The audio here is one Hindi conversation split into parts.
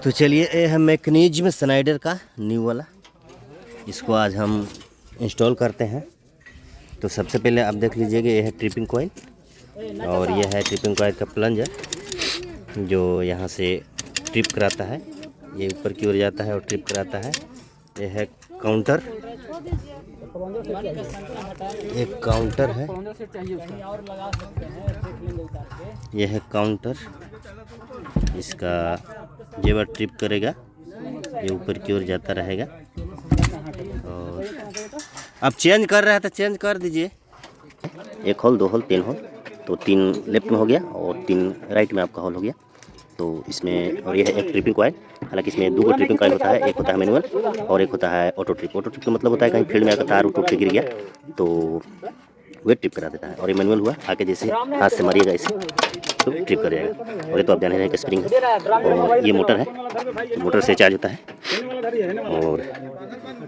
तो चलिए ये है मैकेनिज्म स्नाइडर का न्यू वाला, इसको आज हम इंस्टॉल करते हैं। तो सबसे पहले आप देख लीजिएगा, ये है ट्रिपिंग कॉइल और ये है ट्रिपिंग कॉइल का प्लंजर जो यहाँ से ट्रिप कराता है, ये ऊपर की ओर जाता है और ट्रिप कराता है। ये है काउंटर, एक काउंटर है, यह है काउंटर, इसका जेवर ट्रिप करेगा, ये ऊपर की ओर जाता रहेगा। और अब चेंज कर रहा है तो चेंज कर दीजिए। एक होल, दो होल, तीन होल, तो तीन लेफ्ट में हो गया और तीन राइट में आपका होल हो गया। तो इसमें और ये है एक ट्रिपिंग कॉइल, हालांकि इसमें दो ट्रिपिंग कॉइल होता है, एक होता है मैनुअल और एक होता है ऑटो ट्रिप। ऑटो ट्रिप का मतलब होता है कहीं फील्ड में अगर तार टूट के गिर गया तो वे ट्रिप करा देता है, और ये मैनुअल हुआ आके जैसे हाथ से मारिएगा इसे तो ट्रिप कर जाएगा। और ये तो आप जान रहे हैं कि स्प्रिंग है और ये मोटर है, मोटर से चार्ज होता है। और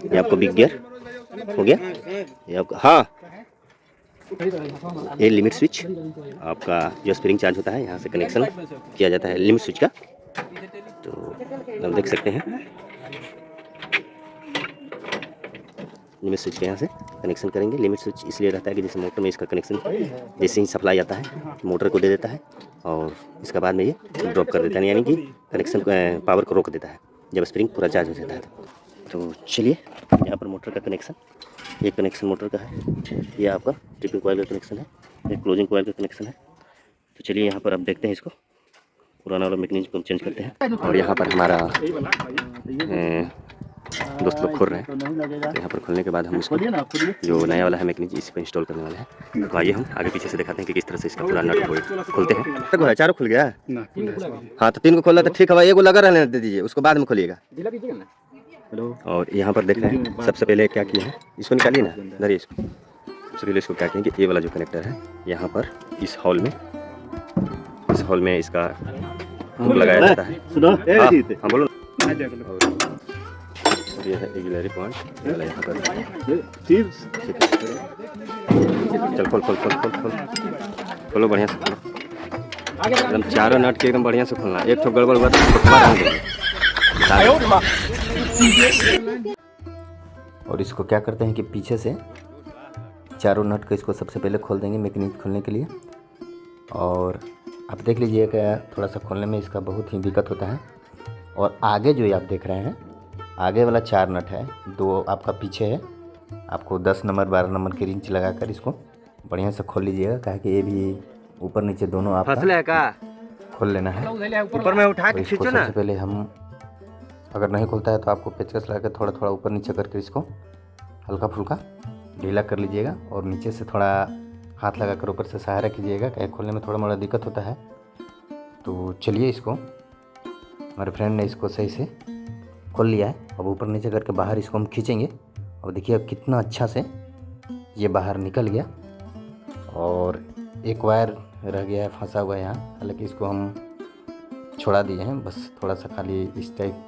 ये आपको बिग गियर हो गया, ये आपका हाँ, ये लिमिट स्विच आपका जो स्प्रिंग चार्ज होता है यहाँ से कनेक्शन किया जाता है लिमिट स्विच का। तो आप देख सकते हैं लिमिट स्विच के यहाँ से कनेक्शन करेंगे। लिमिट स्विच इसलिए रहता है कि जैसे मोटर में इसका कनेक्शन जैसे ही सप्लाई आता है मोटर को दे देता है और इसके बाद में ये ड्रॉप कर देता है, यानी कि कनेक्शन पावर को रोक देता है जब स्प्रिंग पूरा चार्ज हो जाता है। तो चलिए यहाँ पर मोटर का कनेक्शन, ये कनेक्शन मोटर का है, ये आपका ट्रिपिंग कॉइल का कनेक्शन है, ये क्लोजिंग कॉइल का कनेक्शन है। तो चलिए यहाँ पर आप देखते हैं, इसको पुराना वाला मैकेनिज्म को हम चेंज करते हैं। और यहाँ पर हमारा दोस्त लोग खोल रहे हैं, तो यहाँ पर खोलने के बाद हम इसको जो नया वाला है मैकेनिज्म इस पर इंस्टॉल करने वाले हैं। तो आइए हम आगे पीछे से दिखाते हैं कि किस तरह से इसका पूरा नट खोलते हैं। तक है चारों खुल गया, हाँ तो तीन को खोला तो ठीक है, एक को लगा रहने दे दीजिए, उसको बाद में खोलिएगा। और यहाँ पर देख रहे हैं सबसे पहले क्या किया है, इसको निकालिए ना, धरिए इसको। सबसे पहले इसको क्या किया कि ये वाला जो कनेक्टर है यहाँ पर इस हॉल में इसका लगाया जाता है। हाँ बोलो। ये है एग्जिलरी पॉइंट यहाँ पर, चल खोलो बढ़िया से खोलो, एकदम चारों नट के एकदम बढ़िया से खोलना। एक तो गड़बड़ हुआ तो और इसको क्या करते हैं कि पीछे से चारों नट को इसको सबसे पहले खोल देंगे मैकेनिज्म खोलने के लिए। और आप देख लीजिएगा थोड़ा सा खोलने में इसका बहुत ही दिक्कत होता है। और आगे जो ये आप देख रहे हैं, आगे वाला 4 नट है, 2 आपका पीछे है। आपको 10 नंबर 12 नंबर की रिंच लगाकर इसको बढ़िया से खोल लीजिएगा, कहा कि ये भी ऊपर नीचे दोनों आपका खोल लेना है। ऊपर में उठा के खींचो ना। सबसे पहले हम अगर नहीं खुलता है तो आपको पेचकस लगा कर थोड़ा थोड़ा ऊपर नीचे करके इसको हल्का फुल्का ढीला कर लीजिएगा, और नीचे से थोड़ा हाथ लगाकर ऊपर से सहारा कीजिएगा, कहीं खोलने में थोड़ा मोड़ा दिक्कत होता है। तो चलिए इसको हमारे फ्रेंड ने इसको सही से खोल लिया है। अब ऊपर नीचे करके बाहर इसको हम खींचेंगे, और देखिए अब कितना अच्छा से ये बाहर निकल गया। और एक वायर रह गया है फंसा हुआ है यहाँ, हालांकि इसको हम छोड़ा दिए हैं, बस थोड़ा सा खाली इस टाइप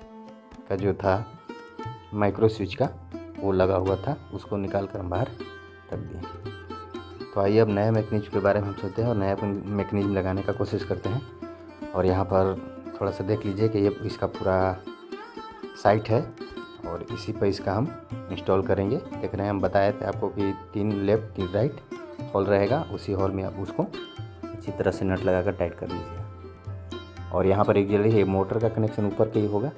का जो था माइक्रो स्विच का वो लगा हुआ था, उसको निकाल कर हम बाहर रख दिए। तो आइए अब नया मैकेनिज्म के बारे में हम सोचते हैं और नया मैकेनिज्म लगाने का कोशिश करते हैं। और यहाँ पर थोड़ा सा देख लीजिए कि ये इसका पूरा साइट है और इसी पर इसका हम इंस्टॉल करेंगे। देख रहे हैं हम बताए थे आपको कि 3 लेफ्ट 3 राइट हॉल रहेगा, उसी हॉल में आप उसको अच्छी तरह से नट लगाकर टाइट कर लीजिए। और यहाँ पर एक जल्दी ये मोटर का कनेक्शन ऊपर के ही होगा,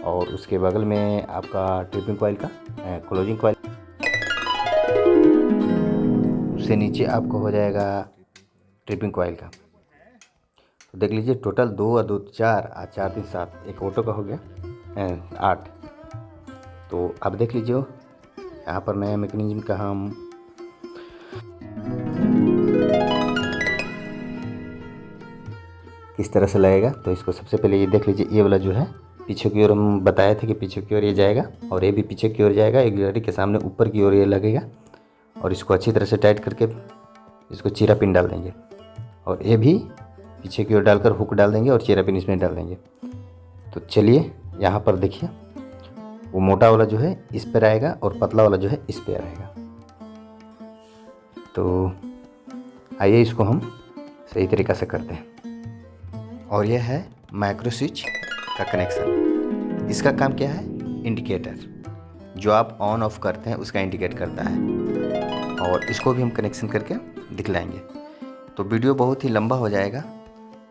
और उसके बगल में आपका ट्रिपिंग कॉइल का क्लोजिंग कॉइल, उससे नीचे आपको हो जाएगा ट्रिपिंग कॉइल का। तो देख लीजिए टोटल 2 और 2 4 और 4 3 7, एक ऑटो का हो गया 8। तो आप देख लीजिए यहाँ पर नया मैकेनिज्म का हम किस तरह से लगेगा। तो इसको सबसे पहले ये देख लीजिए, ये वाला जो है पीछे की ओर हम बताए थे कि पीछे की ओर ये जाएगा, और ये भी पीछे की ओर जाएगा, एग्जिलरी के सामने ऊपर की ओर ये लगेगा। और इसको अच्छी तरह से टाइट करके इसको चीरा पिन डाल देंगे, और ये भी पीछे की ओर डालकर हुक डाल देंगे और चीरा पिन इसमें डाल देंगे। तो चलिए यहाँ पर देखिए, वो मोटा वाला जो है इस पर आएगा और पतला वाला जो है इस पर आएगा। तो आइए इसको हम सही तरीक़ा से करते हैं। और यह है माइक्रो स्विच का कनेक्शन। इसका काम क्या है? इंडिकेटर, जो आप ऑन ऑफ करते हैं उसका इंडिकेट करता है, और इसको भी हम कनेक्शन करके दिखलाएंगे। तो वीडियो बहुत ही लंबा हो जाएगा,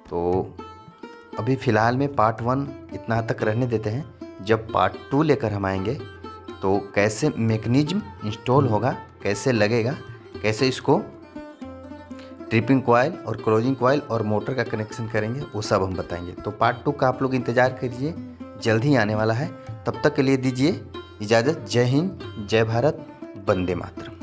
तो अभी फ़िलहाल में पार्ट 1 इतना तक रहने देते हैं। जब पार्ट 2 लेकर हम आएंगे तो कैसे मैकेनिज्म इंस्टॉल होगा, कैसे लगेगा, कैसे इसको ट्रिपिंग कॉइल और क्लोजिंग कॉइल और मोटर का कनेक्शन करेंगे, वो सब हम बताएंगे। तो पार्ट 2 का आप लोग इंतज़ार करिए, जल्द ही आने वाला है। तब तक के लिए दीजिए इजाज़त। जय हिंद, जय भारत, वंदे मातरम।